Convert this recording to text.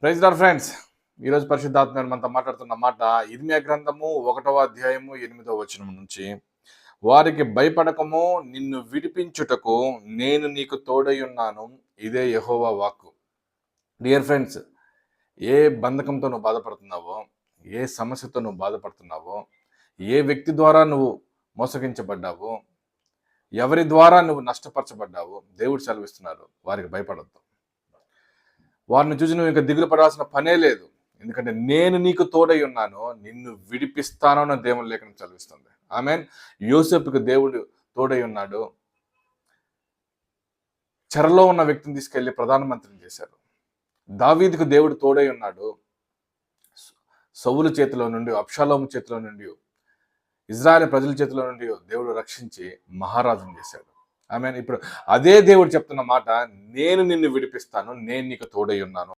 Praise lord friends. ఈరోజు పరిశుద్ధాత్మ మనతో మాట్లాడుతున్న మాట ఇర్మియా గ్రంథము 1వ అధ్యాయము 8వ వచనం నుంచి, వారికి భయపడకము, నిన్ను విడిపించుటకు నేను నీకు తోడై ఉన్నాను, ఇదే యెహోవా వాక్కు. డియర్ ఫ్రెండ్స్, ఏ బంధకంతో నువ్వు బాధపడుతున్నావో, ఏ సమస్యతో నువ్వు బాధపడుతున్నావో, ఏ వ్యక్తి ద్వారా నువ్వు మోసగించబడ్డావో, ఎవరి ద్వారా నువ్వు నష్టపరచబడ్డావో దేవుడు సెలవిస్తున్నారు, వారికి భయపడద్దు. వారిని చూసి నువ్వు ఇంకా దిగులు పడాల్సిన పనే లేదు. ఎందుకంటే నేను నీకు తోడై ఉన్నాను, నిన్ను విడిపిస్తాను అని దేవుని లేఖనం చదివిస్తుంది. ఆమేన్. యోసేపుకి దేవుడు తోడై ఉన్నాడు. చెరలో ఉన్న వ్యక్తిని తీసుకెళ్లి ప్రధానమంత్రిని చేశారు. దావీదుకు దేవుడు తోడై ఉన్నాడు. సౌలు చేతిలో నుండి, అబ్షాలోము చేతిలో నుండి, ఇజ్రాయెల్ ప్రజల చేతిలో నుండి దేవుడు రక్షించి మహారాజును చేశాడు. ఆమేన్. ఇప్పుడు అదే దేవుడు చెప్తున్న మాట, నేను నిన్ను విడిపిస్తాను, నేను నీకు తోడై ఉన్నాను.